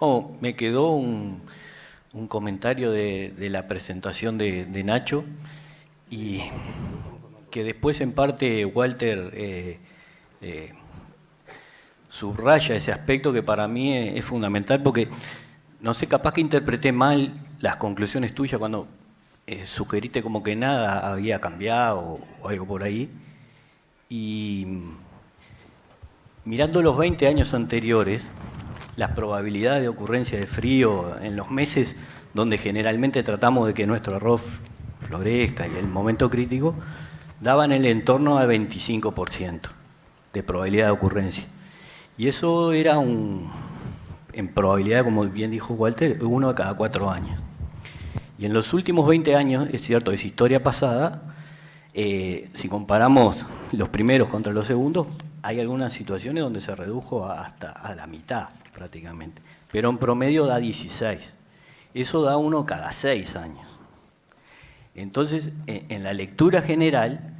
Oh, me quedó un comentario de la presentación de Nacho, y que después en parte Walter subraya ese aspecto que para mí es fundamental, porque no sé, capaz que interpreté mal las conclusiones tuyas cuando sugeriste como que nada había cambiado o algo por ahí. Y mirando los 20 años anteriores, las probabilidades de ocurrencia de frío en los meses donde generalmente tratamos de que nuestro arroz florezca y el momento crítico, daban el entorno al 25% de probabilidad de ocurrencia. Y eso era en probabilidad, como bien dijo Walter, 1 de cada 4 años. Y en los últimos 20 años, es cierto, es historia pasada, si comparamos los primeros contra los segundos, hay algunas situaciones donde se redujo hasta a la mitad prácticamente, pero en promedio da 16. Eso da 1 cada 6 años. Entonces, en la lectura general,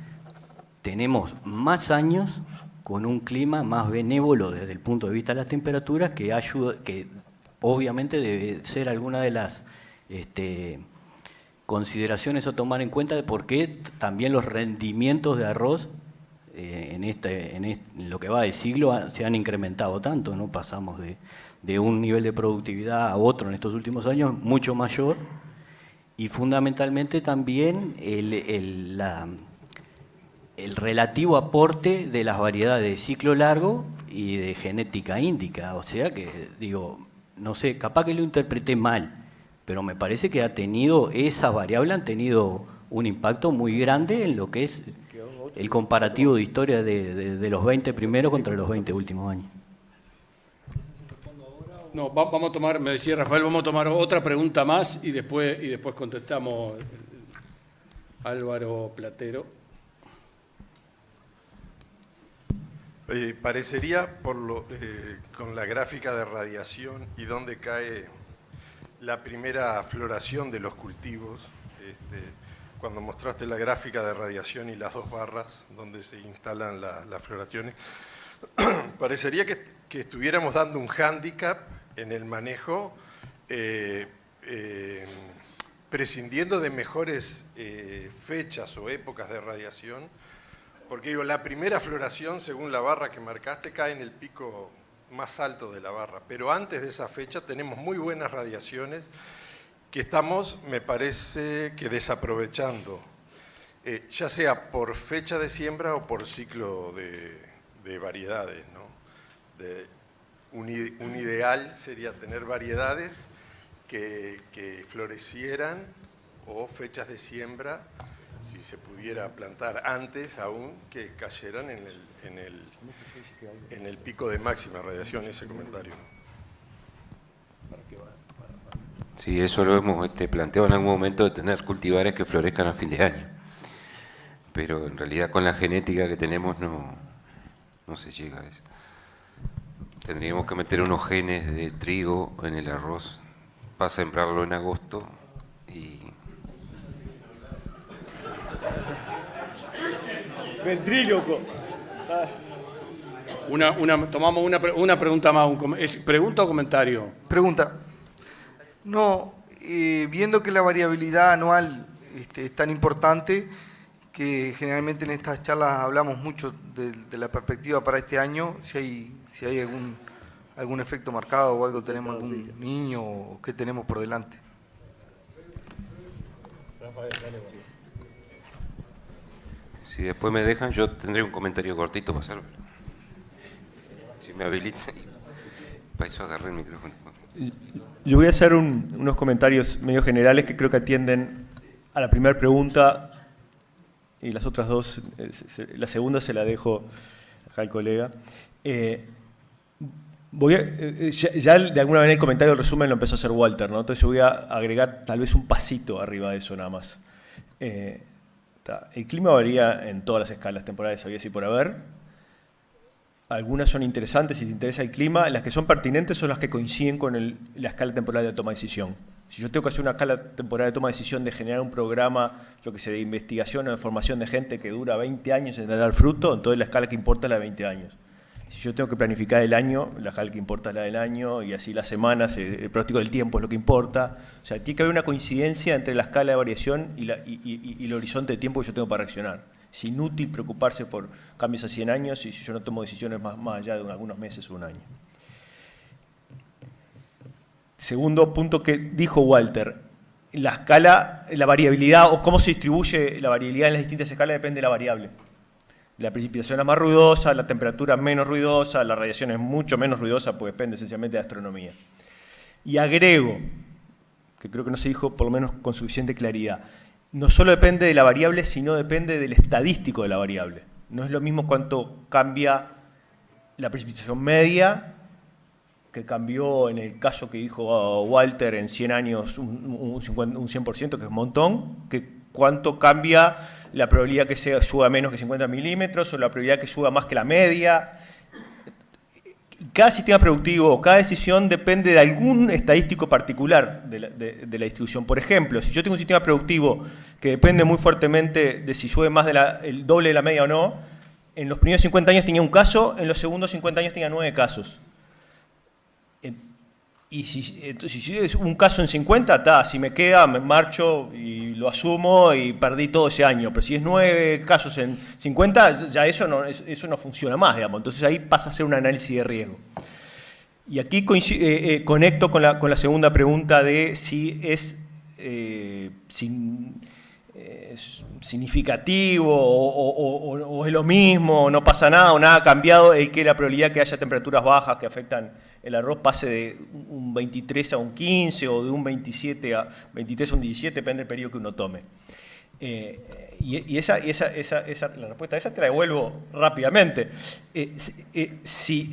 tenemos más años con un clima más benévolo desde el punto de vista de las temperaturas, que obviamente debe ser alguna de las consideraciones a tomar en cuenta de por qué también los rendimientos de arroz en lo que va del siglo se han incrementado tanto, ¿no? Pasamos de un nivel de productividad a otro en estos últimos años mucho mayor, y fundamentalmente también el relativo aporte de las variedades de ciclo largo y de genética índica. O sea que, digo, no sé, capaz que lo interpreté mal, pero me parece que esas variables han tenido un impacto muy grande en lo que es el comparativo de historia de los 20 primeros contra los 20 últimos años. No, vamos a tomar, me decía Rafael, vamos a tomar otra pregunta más y después contestamos Álvaro Platero. Parecería, con la gráfica de radiación y dónde cae la primera floración de los cultivos, cuando mostraste la gráfica de radiación y las 2 barras donde se instalan las floraciones, parecería que estuviéramos dando un hándicap en el manejo, prescindiendo de mejores fechas o épocas de radiación, porque digo, la primera floración, según la barra que marcaste, cae en el pico más alto de la barra, pero antes de esa fecha tenemos muy buenas radiaciones que estamos, me parece, que desaprovechando, ya sea por fecha de siembra o por ciclo de variedades, ¿no? Un ideal sería tener variedades que florecieran, o fechas de siembra, si se pudiera plantar antes aún, que cayeran en el pico de máxima radiación, ese comentario. Sí, eso lo hemos planteado en algún momento, de tener cultivares que florezcan a fin de año. Pero en realidad con la genética que tenemos no se llega a eso. Tendríamos que meter unos genes de trigo en el arroz para sembrarlo en agosto y... Ventríloco. Tomamos una pregunta más. ¿Pregunta o comentario? Pregunta. No, viendo que la variabilidad anual es tan importante, que generalmente en estas charlas hablamos mucho de la perspectiva para este año, si hay algún efecto marcado o algo, tenemos algún niño o qué tenemos por delante. Si después me dejan, yo tendré un comentario cortito para hacerlo. Si me habilitan, para eso agarré el micrófono. Yo voy a hacer unos comentarios medio generales que creo que atienden a la primera pregunta, y las otras dos, la segunda se la dejo acá al colega. Ya de alguna manera el comentario del resumen lo empezó a hacer Walter, ¿no? Entonces yo voy a agregar tal vez un pasito arriba de eso nada más. El clima varía en todas las escalas temporales, había así por haber. Algunas son interesantes si te interesa el clima. Las que son pertinentes son las que coinciden con la escala temporal de toma de decisión. Si yo tengo que hacer una escala temporal de toma de decisión de generar un programa, yo que sé, de investigación o de formación de gente que dura 20 años en dar fruto, entonces la escala que importa es la de 20 años. Si yo tengo que planificar el año, la escala que importa es la del año, y así las semanas, el pronóstico del tiempo es lo que importa. O sea, tiene que haber una coincidencia entre la escala de variación y el horizonte de tiempo que yo tengo para reaccionar. Es inútil preocuparse por cambios a 100 años y si yo no tomo decisiones más allá de algunos meses o un año. Segundo punto que dijo Walter, la escala, la variabilidad o cómo se distribuye la variabilidad en las distintas escalas depende de la variable. La precipitación es más ruidosa, la temperatura es menos ruidosa, la radiación es mucho menos ruidosa, porque depende esencialmente de astronomía. Y agrego, que creo que no se dijo por lo menos con suficiente claridad, no solo depende de la variable, sino depende del estadístico de la variable. No es lo mismo cuánto cambia la precipitación media, que cambió en el caso que dijo Walter en 100 años un 100%, que es un montón, que cuánto cambia la probabilidad que suba menos que 50 milímetros o la probabilidad que suba más que la media. Cada sistema productivo, cada decisión depende de algún estadístico particular de la distribución. Por ejemplo, si yo tengo un sistema productivo que depende muy fuertemente de si sube más el doble de la media o no, en los primeros 50 años tenía un caso, en los segundos 50 años tenía 9 casos. Y si es un caso en 50, si me queda, me marcho y lo asumo y perdí todo ese año. Pero si es 9 casos en 50, ya eso no funciona más, digamos. Entonces ahí pasa a ser un análisis de riesgo. Y aquí conecto con la segunda pregunta de si es significativo o es lo mismo, no pasa nada o nada ha cambiado el que la probabilidad que haya temperaturas bajas que afectan el arroz pase de un 23 a un 15 o de un 23 a un 17, depende del periodo que uno tome. La respuesta a esa te la devuelvo rápidamente. Si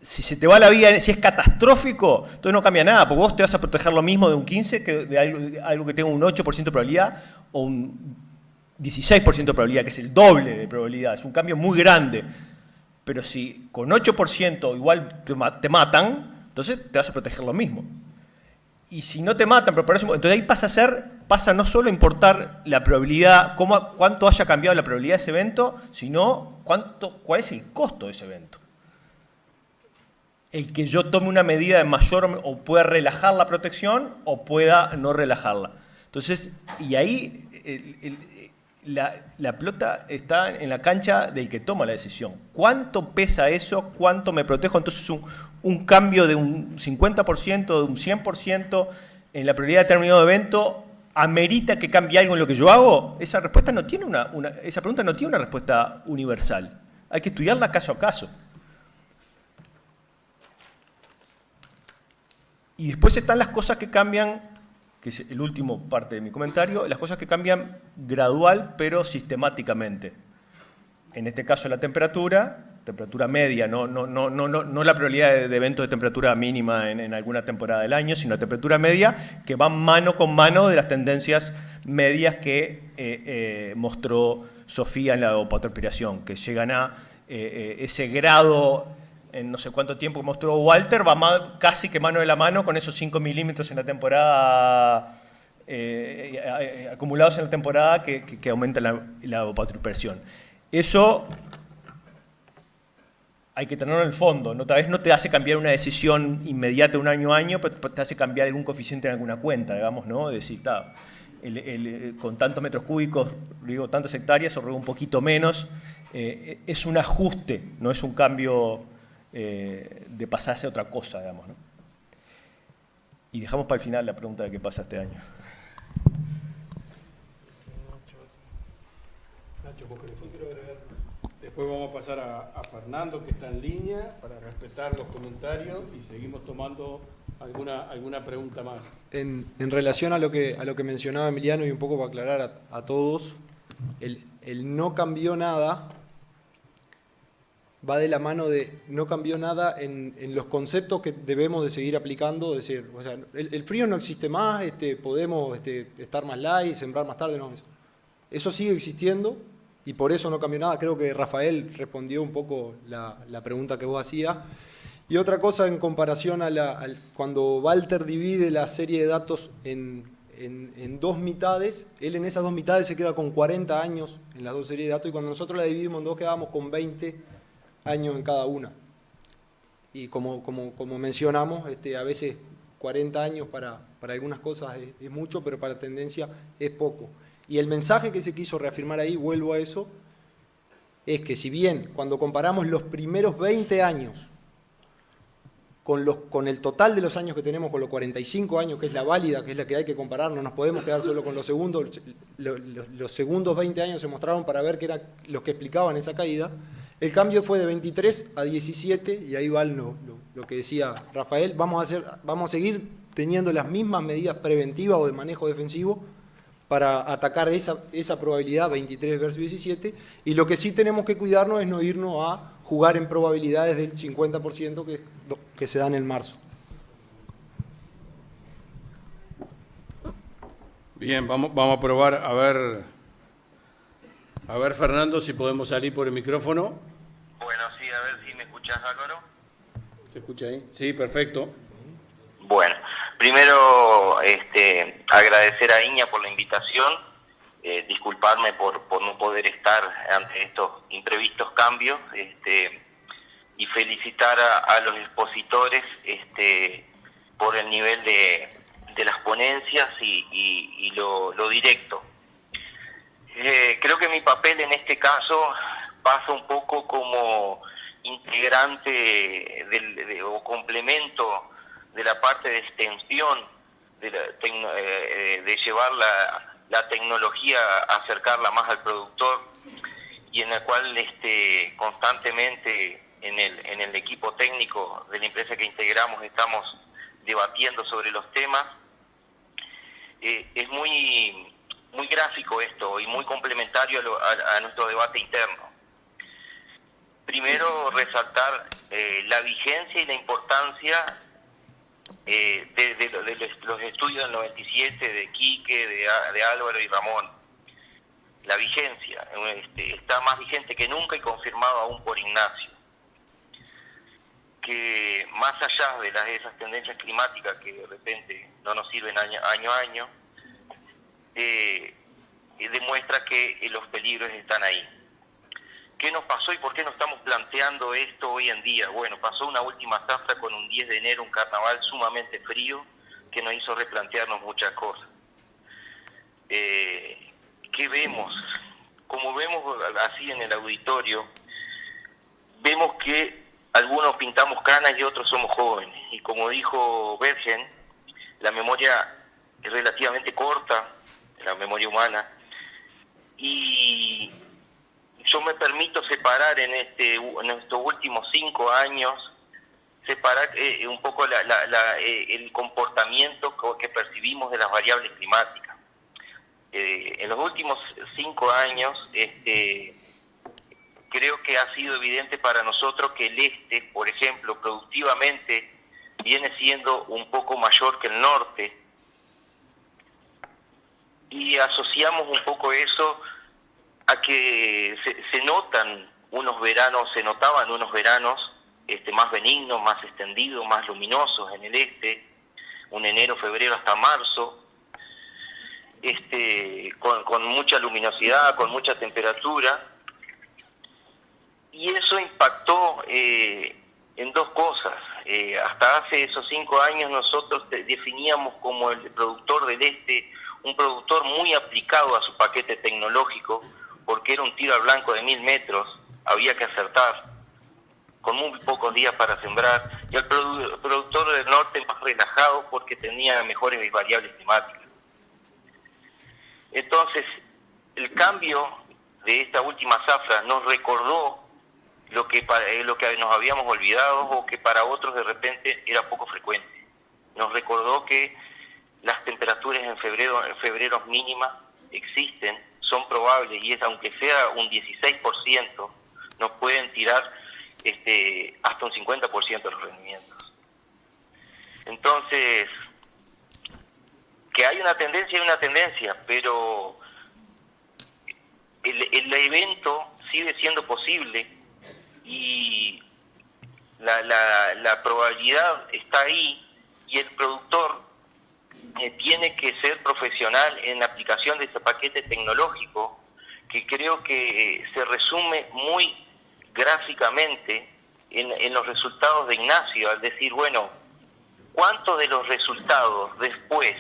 se te va la vida, si es catastrófico, entonces no cambia nada, porque vos te vas a proteger lo mismo de un 15 que de algo que tenga un 8% de probabilidad o un 16% de probabilidad, que es el doble de probabilidad. Es un cambio muy grande. Pero si con 8% igual te matan, entonces te vas a proteger lo mismo. Y si no te matan, pero por eso, entonces ahí pasa no solo a importar la probabilidad, cuánto haya cambiado la probabilidad de ese evento, sino cuál es el costo de ese evento. El que yo tome una medida de mayor o pueda relajar la protección o pueda no relajarla. Entonces, y ahí la pelota está en la cancha del que toma la decisión. ¿Cuánto pesa eso? ¿Cuánto me protejo? Entonces un cambio de un 50%, de un 100% en la probabilidad de determinado evento amerita que cambie algo en lo que yo hago. Esa respuesta no tiene esa pregunta no tiene una respuesta universal. Hay que estudiarla caso a caso. Y después están las cosas que cambian, que es el último parte de mi comentario, las cosas que cambian gradual pero sistemáticamente. En este caso la temperatura media, no la probabilidad de eventos de temperatura mínima en alguna temporada del año, sino la temperatura media que va mano con mano de las tendencias medias que mostró Sofía en la evapotranspiración, que llegan a ese grado en no sé cuánto tiempo que mostró Walter, va casi que mano de la mano con esos 5 milímetros en la temporada, acumulados en la temporada que aumenta la evapotranspiración. Eso hay que tenerlo en el fondo, ¿no? Tal vez no te hace cambiar una decisión inmediata de un año a año, pero te hace cambiar algún coeficiente en alguna cuenta, digamos, ¿no? Es decir, con tantos metros cúbicos, riego tantas hectáreas o riego un poquito menos, es un ajuste, no es un cambio de pasarse a otra cosa, digamos, ¿no? Y dejamos para el final la pregunta de qué pasa este año. Nacho, ¿vos querés agregar? Después vamos a pasar a Fernando, que está en línea, para respetar los comentarios y seguimos tomando alguna pregunta más. En relación a lo que mencionaba Emiliano y un poco para aclarar a todos, el no cambió nada va de la mano de no cambió nada en los conceptos que debemos de seguir aplicando, es decir, o sea, el frío no existe más, podemos estar más light, sembrar más tarde, no, eso sigue existiendo y por eso no cambió nada. Creo que Rafael respondió un poco la pregunta que vos hacías. Y otra cosa en comparación a cuando Walter divide la serie de datos en en dos mitades, él en esas dos mitades se queda con 40 años en las dos series de datos, y cuando nosotros la dividimos en dos quedamos con 20 años en cada una. Y como mencionamos, a veces 40 años para algunas cosas es mucho, pero para tendencia es poco. Y el mensaje que se quiso reafirmar ahí, vuelvo a eso, es que si bien cuando comparamos los primeros 20 años con el total de los años que tenemos, con los 45 años, que es la válida, que es la que hay que comparar, no nos podemos quedar solo con los segundos, los segundos 20 años se mostraron para ver qué eran los que explicaban esa caída, el cambio fue de 23 a 17, y ahí va lo que decía Rafael, vamos a seguir teniendo las mismas medidas preventivas o de manejo defensivo para atacar esa probabilidad 23 versus 17, y lo que sí tenemos que cuidarnos es no irnos a jugar en probabilidades del 50% que se dan en marzo. Bien, vamos a probar, a ver, Fernando, si podemos salir por el micrófono. Bueno, sí, a ver si me escuchás, Álvaro. ¿Se escucha ahí? Sí, perfecto. Bueno, primero agradecer a Iña por la invitación, disculparme por no poder estar ante estos imprevistos cambios, y felicitar a los expositores por el nivel de las ponencias y lo directo. Creo que mi papel en este caso pasa un poco como integrante o complemento de la parte de extensión, de llevar la tecnología, a acercarla más al productor, y en la cual constantemente en el equipo técnico de la empresa que integramos estamos debatiendo sobre los temas. Es muy gráfico esto y muy complementario a nuestro debate interno. Primero, resaltar la vigencia y la importancia de los estudios del 97 de Quique, de Álvaro y Ramón. La vigencia está más vigente que nunca y confirmado aún por Ignacio. Que más allá de esas tendencias climáticas que de repente no nos sirven año a año, demuestra que los peligros están ahí. ¿Qué nos pasó y por qué nos estamos planteando esto hoy en día? Bueno, pasó una última zafra con un 10 de enero, un carnaval sumamente frío, que nos hizo replantearnos muchas cosas. ¿Qué vemos? Como vemos así en el auditorio, vemos que algunos pintamos canas y otros somos jóvenes. Y como dijo Bergen, la memoria es relativamente corta, la memoria humana, y yo me permito separar en estos últimos 5 años, separar un poco el comportamiento que percibimos de las variables climáticas. En los últimos 5 años, creo que ha sido evidente para nosotros que el por ejemplo, productivamente viene siendo un poco mayor que el norte, y asociamos un poco eso a que se notaban unos veranos más benignos, más extendidos, más luminosos en el un enero, febrero hasta marzo, con mucha luminosidad, con mucha temperatura, y eso impactó en dos cosas. Hasta hace esos 5 años nosotros definíamos como el productor del un productor muy aplicado a su paquete tecnológico, porque era un tiro al blanco de 1000 metros, había que acertar, con muy pocos días para sembrar, y el productor del norte más relajado porque tenía mejores variables climáticas. Entonces, el cambio de esta última zafra nos recordó lo que nos habíamos olvidado o que para otros de repente era poco frecuente. Nos recordó que las temperaturas en febrero mínimas existen, son probables, y aunque sea un 16%, nos pueden tirar hasta un 50% de los rendimientos. Entonces, que hay una tendencia, pero el evento sigue siendo posible y la probabilidad está ahí, y el productor tiene que ser profesional en la aplicación de ese paquete tecnológico, que creo que se resume muy gráficamente en los resultados de Ignacio, al decir, bueno, ¿cuántos de los resultados después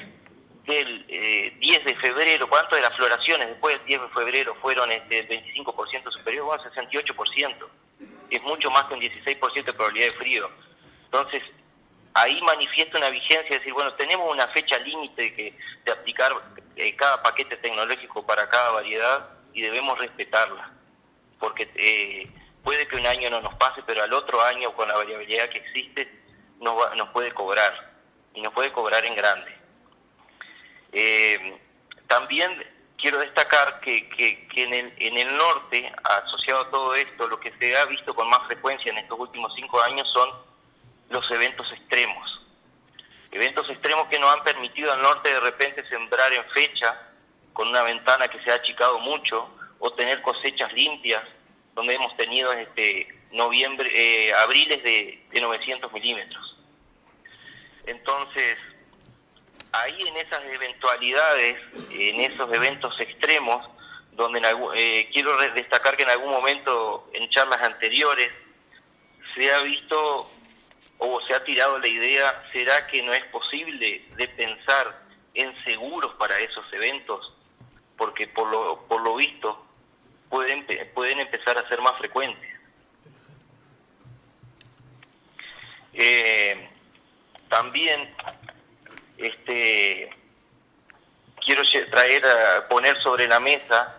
del 10 de febrero, cuántas de las floraciones después del 10 de febrero fueron el 25% superior? Bueno, 68%. Es mucho más que un 16% de probabilidad de frío. Entonces, ahí manifiesta una vigencia, es decir, bueno, tenemos una fecha límite de aplicar cada paquete tecnológico para cada variedad y debemos respetarla, porque puede que un año no nos pase, pero al otro año, con la variabilidad que existe, nos puede cobrar, y nos puede cobrar en grande. También quiero destacar que en el norte, asociado a todo esto, lo que se ha visto con más frecuencia en estos últimos 5 años son los eventos extremos. Eventos extremos que nos han permitido al norte de repente sembrar en fecha, con una ventana que se ha achicado mucho, o tener cosechas limpias, donde hemos tenido abriles de 900 milímetros. Entonces, ahí en esas eventualidades, en esos eventos extremos, donde quiero destacar que en algún momento, en charlas anteriores, se ha visto o se ha tirado la idea, ¿será que no es posible de pensar en seguros para esos eventos? Porque por lo visto pueden empezar a ser más frecuentes. También quiero poner sobre la mesa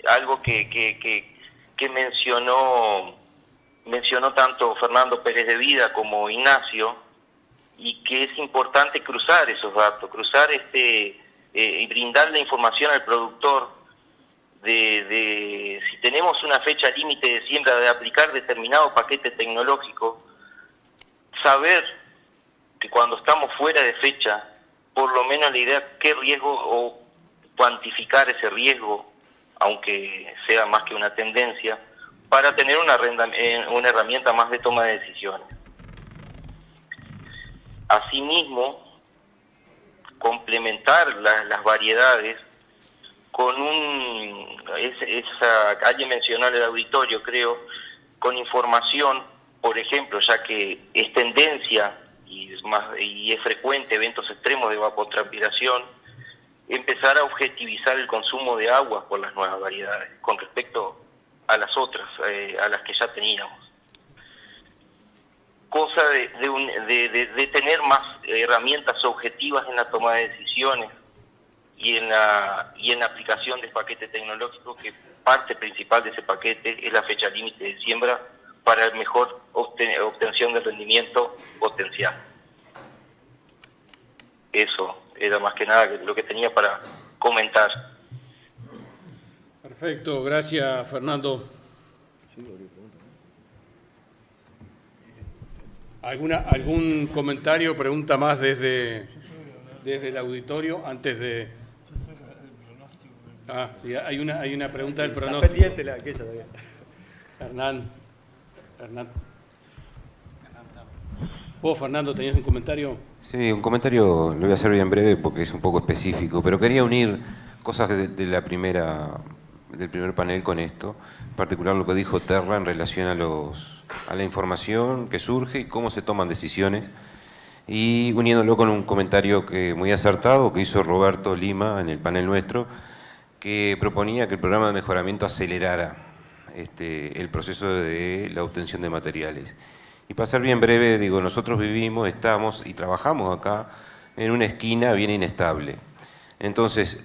algo que mencionó tanto Fernando Pérez de Vida como Ignacio, y que es importante cruzar esos datos, y brindar la información al productor de si tenemos una fecha límite de siembra de aplicar determinado paquete tecnológico, saber que cuando estamos fuera de fecha, por lo menos la idea qué riesgo, o cuantificar ese riesgo, aunque sea más que una tendencia, para tener una herramienta más de toma de decisiones. Asimismo, complementar las variedades con alguien mencionó en el auditorio, creo, con información, por ejemplo, ya que es tendencia y es frecuente eventos extremos de evapotranspiración, empezar a objetivizar el consumo de agua por las nuevas variedades con respecto a las otras, a las que ya teníamos. Cosa de tener más herramientas objetivas en la toma de decisiones y en la aplicación del paquete tecnológico, que parte principal de ese paquete es la fecha límite de siembra para el mejor obtención del rendimiento potencial. Eso era más que nada lo que tenía para comentar. Perfecto, gracias Fernando. ¿Algún comentario, pregunta más desde el auditorio antes de...? Sí, hay una pregunta del pronóstico. Está pendiente aquella todavía. Hernán. ¿Vos, Fernando, tenías un comentario? Sí, un comentario, lo voy a hacer bien breve porque es un poco específico, pero quería unir cosas del primer panel con esto, en particular lo que dijo Terra en relación a la información que surge y cómo se toman decisiones, y uniéndolo con un comentario muy acertado que hizo Roberto Lima en el panel nuestro, que proponía que el programa de mejoramiento acelerara el proceso de la obtención de materiales. Y para ser bien breve, digo, nosotros vivimos, estamos y trabajamos acá en una esquina bien inestable. Entonces,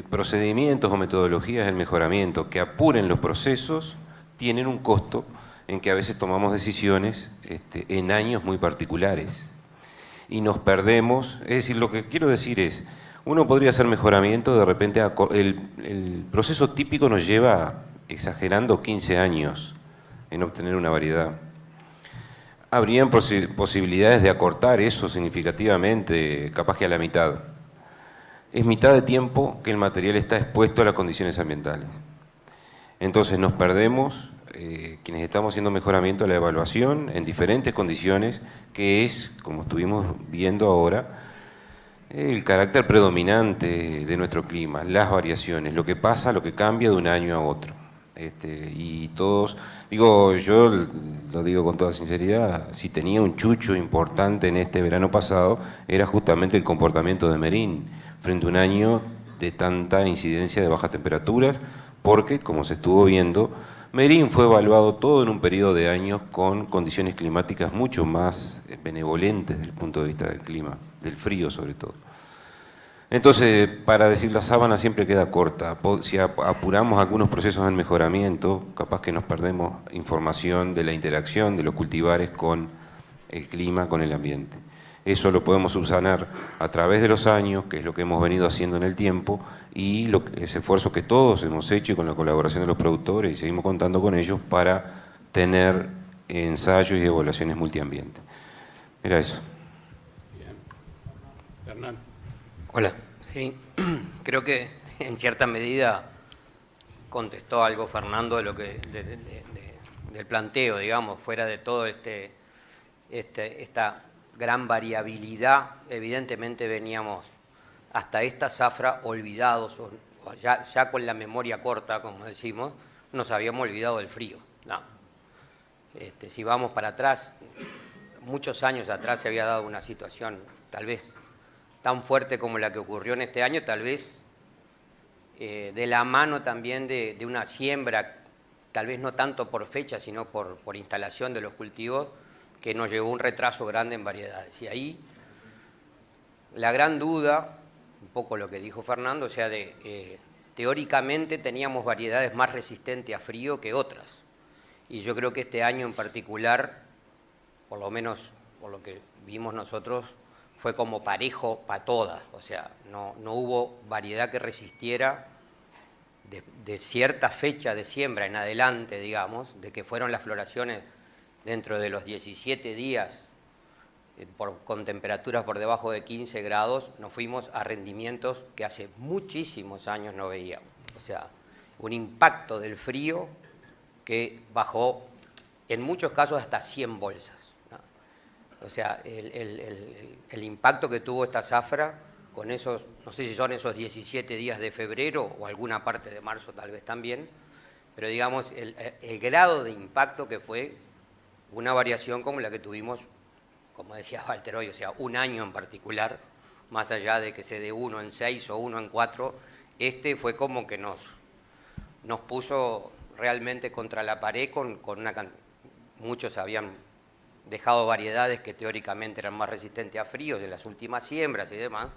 procedimientos o metodologías del mejoramiento que apuren los procesos tienen un costo en que a veces tomamos decisiones en años muy particulares. Y nos perdemos, es decir, lo que quiero decir es, uno podría hacer mejoramiento, de repente el proceso típico nos lleva, exagerando, 15 años en obtener una variedad. Habrían posibilidades de acortar eso significativamente, capaz que a la mitad. Es mitad de tiempo que el material está expuesto a las condiciones ambientales. Entonces nos perdemos, quienes estamos haciendo mejoramiento, la evaluación en diferentes condiciones, que es, como estuvimos viendo ahora, el carácter predominante de nuestro clima, las variaciones, lo que pasa, lo que cambia de un año a otro. Y todos, digo, yo lo digo con toda sinceridad, si tenía un chucho importante en este verano pasado, era justamente el comportamiento de Merín, frente a un año de tanta incidencia de bajas temperaturas, porque, como se estuvo viendo, Merín fue evaluado todo en un periodo de años con condiciones climáticas mucho más benevolentes desde el punto de vista del clima, del frío sobre todo. Entonces, para decir la sábana siempre queda corta. Si apuramos algunos procesos en mejoramiento, capaz que nos perdemos información de la interacción de los cultivares con el clima, con el ambiente. Eso lo podemos subsanar a través de los años, que es lo que hemos venido haciendo en el tiempo, y ese esfuerzo que todos hemos hecho y con la colaboración de los productores, y seguimos contando con ellos para tener ensayos y evaluaciones multiambiente. Era eso. Bien. Hernán. Hola, sí, creo que en cierta medida contestó algo Fernando de lo que del planteo, digamos, fuera de todo esta gran variabilidad. Evidentemente veníamos hasta esta zafra olvidados, o ya con la memoria corta, como decimos, nos habíamos olvidado del frío. No. Si vamos para atrás, muchos años atrás se había dado una situación tal vez tan fuerte como la que ocurrió en este año, tal vez de la mano también de una siembra, tal vez no tanto por fecha, sino por instalación de los cultivos, que nos llevó un retraso grande en variedades. Y ahí la gran duda, un poco lo que dijo Fernando, o sea, teóricamente teníamos variedades más resistentes a frío que otras. Y yo creo que este año en particular, por lo menos por lo que vimos nosotros, fue como parejo para todas, o sea, no hubo variedad que resistiera de cierta fecha de siembra en adelante, digamos, de que fueron las floraciones dentro de los 17 días con temperaturas por debajo de 15 grados, nos fuimos a rendimientos que hace muchísimos años no veíamos. O sea, un impacto del frío que bajó en muchos casos hasta 100 bolsas. O sea, el impacto que tuvo esta zafra con esos, no sé si son esos 17 días de febrero o alguna parte de marzo tal vez también, pero digamos el grado de impacto que fue una variación como la que tuvimos, como decía Walter hoy, o sea, un año en particular, más allá de que se dé 1 en 6 o 1 en 4, fue como que nos puso realmente contra la pared con muchos habían dejado variedades que teóricamente eran más resistentes a frío de las últimas siembras y demás,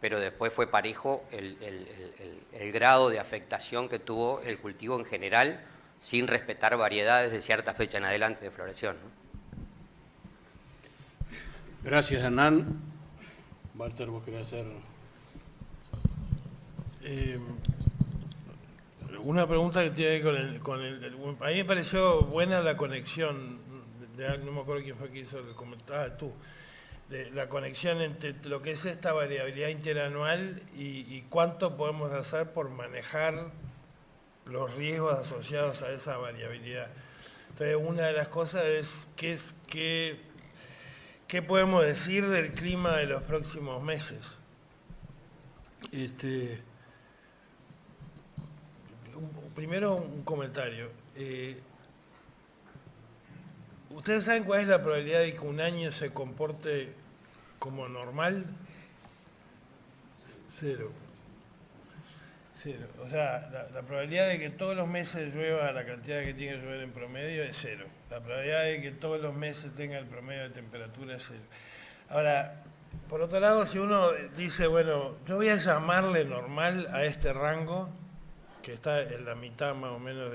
pero después fue parejo el grado de afectación que tuvo el cultivo en general, sin respetar variedades de cierta fecha en adelante de floración, ¿no? Gracias, Hernán. Walter, vos querés hacer... Una pregunta que tiene que ver a mí me pareció buena la conexión, no me acuerdo quién fue que hizo, que comentabas tú, de la conexión entre lo que es esta variabilidad interanual y cuánto podemos hacer por manejar los riesgos asociados a esa variabilidad. Entonces, una de las cosas es qué podemos decir del clima de los próximos meses. Primero un comentario. ¿Ustedes saben cuál es la probabilidad de que un año se comporte como normal? Cero. O sea, la probabilidad de que todos los meses llueva la cantidad que tiene que llover en promedio es cero. La probabilidad de que todos los meses tenga el promedio de temperatura es cero. Ahora, por otro lado, si uno dice, bueno, yo voy a llamarle normal a este rango, que está en la mitad más o menos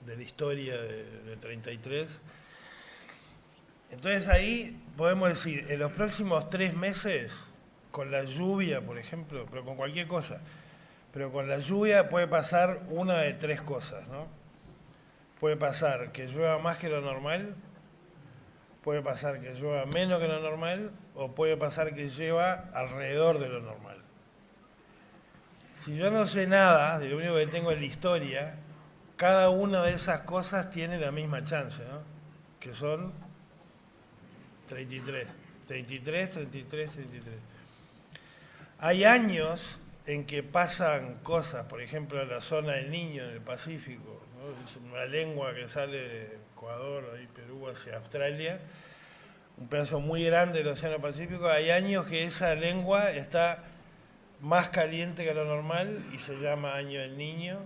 de la historia de 33, entonces ahí podemos decir, en los próximos 3 meses, con la lluvia, por ejemplo, pero con cualquier cosa, pero con la lluvia puede pasar una de 3 cosas, ¿no? Puede pasar que llueva más que lo normal, puede pasar que llueva menos que lo normal, o puede pasar que llueva alrededor de lo normal. Si yo no sé nada, de lo único que tengo es la historia, cada una de esas cosas tiene la misma chance, ¿no? Que son 33. 33, 33, 33. Hay años en que pasan cosas, por ejemplo, en la zona del Niño, en el Pacífico, ¿no? Es una lengua que sale de Ecuador, ahí Perú, hacia Australia, un pedazo muy grande del Océano Pacífico. Hay años que esa lengua está más caliente que lo normal y se llama Año del Niño,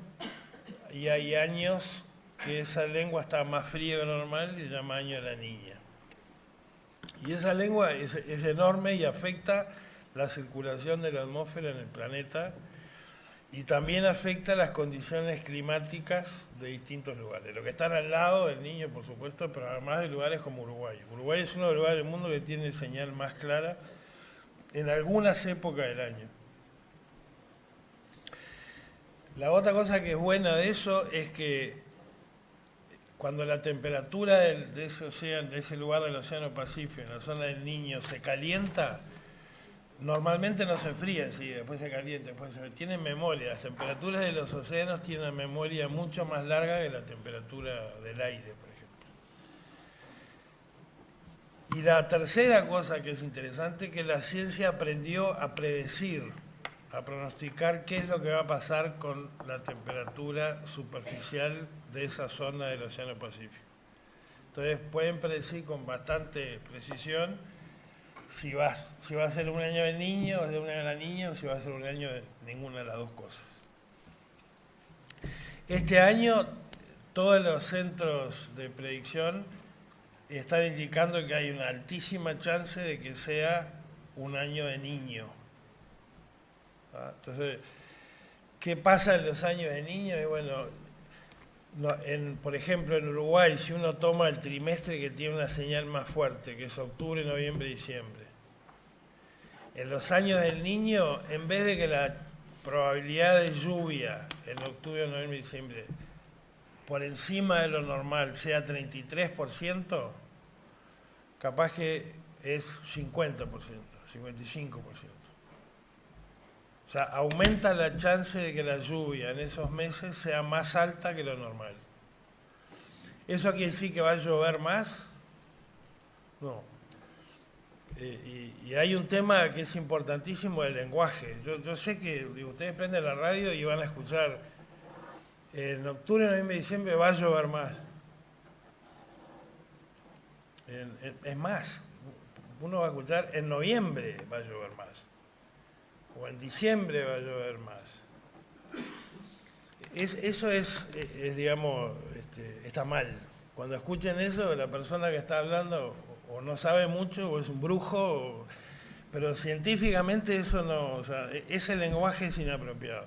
y hay años que esa lengua está más fría que lo normal y se llama Año de la Niña. Y esa lengua es enorme y afecta la circulación de la atmósfera en el planeta y también afecta las condiciones climáticas de distintos lugares. Los que están al lado del Niño, por supuesto, pero además de lugares como Uruguay. Uruguay es uno de los lugares del mundo que tiene señal más clara en algunas épocas del año. La otra cosa que es buena de eso es que cuando la temperatura de ese lugar del Océano Pacífico, en la zona del Niño, se calienta, normalmente no se enfría, sí, después se calienta, tienen memoria. Las temperaturas de los océanos tienen una memoria mucho más larga que la temperatura del aire, por ejemplo. Y la tercera cosa que es interesante es que la ciencia aprendió a predecir, a pronosticar qué es lo que va a pasar con la temperatura superficial de esa zona del Océano Pacífico. Entonces pueden predecir con bastante precisión si va a ser un año del Niño, o de una de la Niña, o si va a ser un año de ninguna de las dos cosas. Este año todos los centros de predicción están indicando que hay una altísima chance de que sea un año de Niño. Entonces, ¿qué pasa en los años de Niño? Y bueno, por ejemplo, en Uruguay, si uno toma el trimestre que tiene una señal más fuerte, que es octubre, noviembre, diciembre, en los años del Niño, en vez de que la probabilidad de lluvia en octubre, noviembre y diciembre por encima de lo normal sea 33%, capaz que es 50%, 55%. O sea, aumenta la chance de que la lluvia en esos meses sea más alta que lo normal. ¿Eso quiere decir que va a llover más? No. Y hay un tema que es importantísimo del lenguaje. Yo sé que ustedes prenden la radio y van a escuchar en octubre, noviembre y diciembre va a llover más. Es más, uno va a escuchar en noviembre va a llover más. O en diciembre va a llover más. Eso digamos, está mal. Cuando escuchen eso, la persona que está hablando o no sabe mucho, o es un brujo, pero científicamente eso no, o sea, ese lenguaje es inapropiado.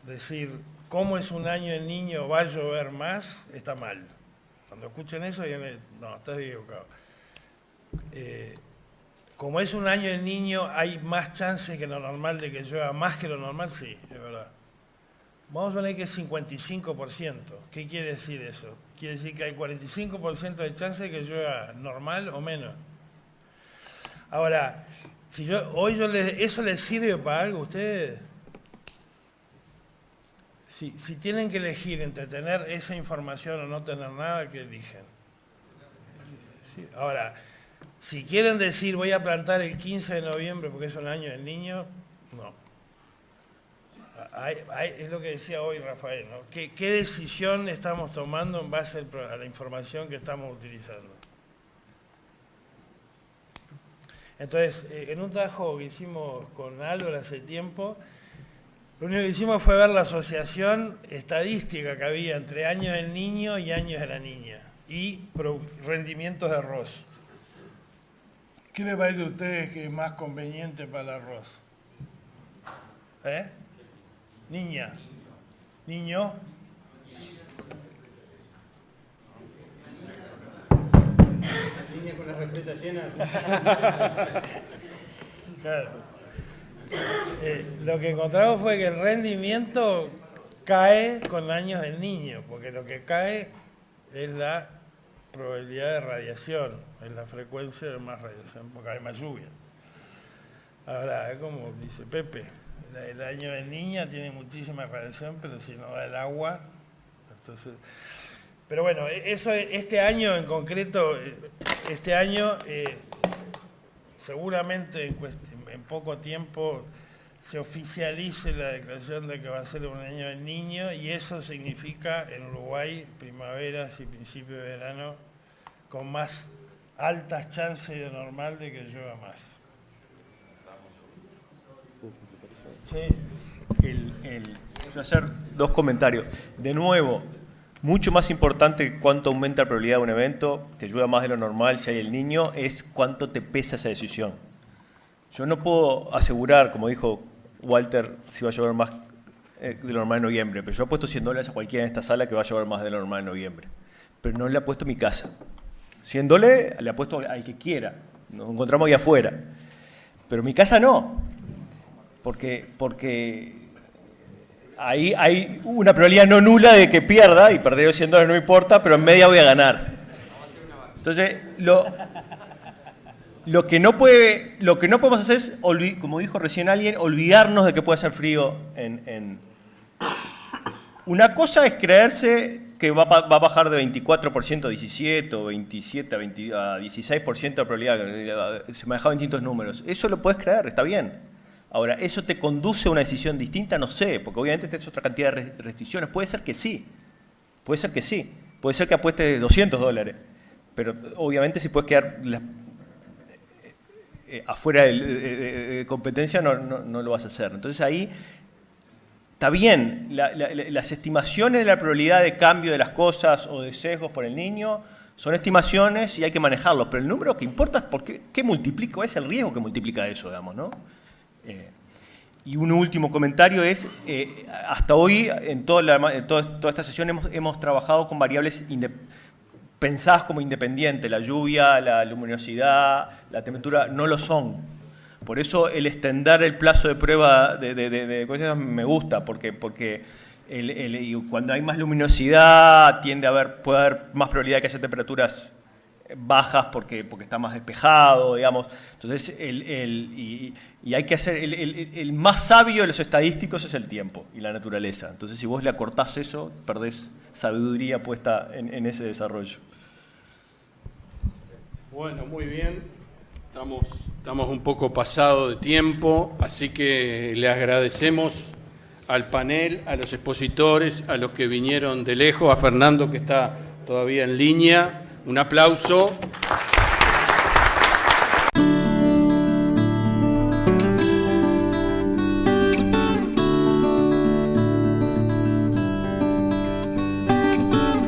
Decir, ¿cómo es un año el Niño va a llover más? Está mal. Cuando escuchen eso, no, estás equivocado. Como es un año el Niño, hay más chances que lo normal de que llueva más que lo normal, sí, es verdad. Vamos a poner que es 55%. ¿Qué quiere decir eso? Quiere decir que hay 45% de chance de que llueva normal o menos. Ahora, ¿eso les sirve para algo a ustedes? Si tienen que elegir entre tener esa información o no tener nada, ¿qué eligen? Sí. Ahora, si quieren decir voy a plantar el 15 de noviembre porque es un año del Niño, no. Es lo que decía hoy Rafael, ¿no? ¿Qué decisión estamos tomando en base a la información que estamos utilizando? Entonces, en un trabajo que hicimos con Álvaro hace tiempo, lo único que hicimos fue ver la asociación estadística que había entre años del Niño y años de la Niña y rendimientos de arroz. ¿Qué le parece a ustedes que es más conveniente para el arroz? Niña. Niño. Niña con la represa llena. Claro. Lo que encontramos fue que el rendimiento cae con años del Niño, porque lo que cae es la probabilidad de radiación, es la frecuencia de más radiación, porque hay más lluvia. Ahora, es como dice Pepe, el año de niña tiene muchísima radiación, pero si no da el agua, entonces... Pero bueno, eso, este año en concreto, seguramente en poco tiempo se oficialice la declaración de que va a ser un año del niño, y eso significa en Uruguay primaveras y principio de verano con más altas chances de normal de que llueva más. Sí. Voy a hacer dos comentarios. De nuevo, mucho más importante que cuánto aumenta la probabilidad de un evento, que llueva más de lo normal si hay el niño, es cuánto te pesa esa decisión. Yo no puedo asegurar, como dijo Walter, si va a llover más de lo normal en noviembre, pero yo he puesto $100 a cualquiera en esta sala que va a llover más de lo normal en noviembre. Pero no le he puesto mi casa. $100 le he puesto al que quiera. Nos encontramos ahí afuera. Pero mi casa no. Porque ahí hay una probabilidad no nula de que pierda, y perder los $100 no me importa, pero en media voy a ganar. Entonces, lo que no podemos hacer es, como dijo recién alguien, olvidarnos de que puede hacer frío Una cosa es creerse que va a bajar de 24% a 17 o 27 a 16% de probabilidad. Se me han dejado distintos números. Eso lo puedes creer, está bien. Ahora, ¿eso te conduce a una decisión distinta? No sé, porque obviamente tienes otra cantidad de restricciones. Puede ser que sí. Puede ser que sí. Puede ser que apuestes $200. Pero obviamente si puedes quedar afuera de competencia, no lo vas a hacer. Entonces ahí está bien. Las estimaciones de la probabilidad de cambio de las cosas o de sesgos por el niño son estimaciones y hay que manejarlos. Pero el número que importa es qué multiplica, es el riesgo que multiplica eso, digamos, ¿no? Y un último comentario es, hasta hoy, en toda esta sesión hemos trabajado con variables pensadas como independientes. La lluvia, la luminosidad, la temperatura no lo son. Por eso el extender el plazo de prueba de cosas me gusta, porque cuando hay más luminosidad puede haber más probabilidad de que haya temperaturas bajas porque está más despejado, digamos. Entonces, y hay que hacer, el más sabio de los estadísticos es el tiempo y la naturaleza. Entonces, si vos le acortás eso, perdés sabiduría puesta en ese desarrollo. Bueno, muy bien. Estamos un poco pasado de tiempo, así que le agradecemos al panel, a los expositores, a los que vinieron de lejos, a Fernando que está todavía en línea. Un aplauso.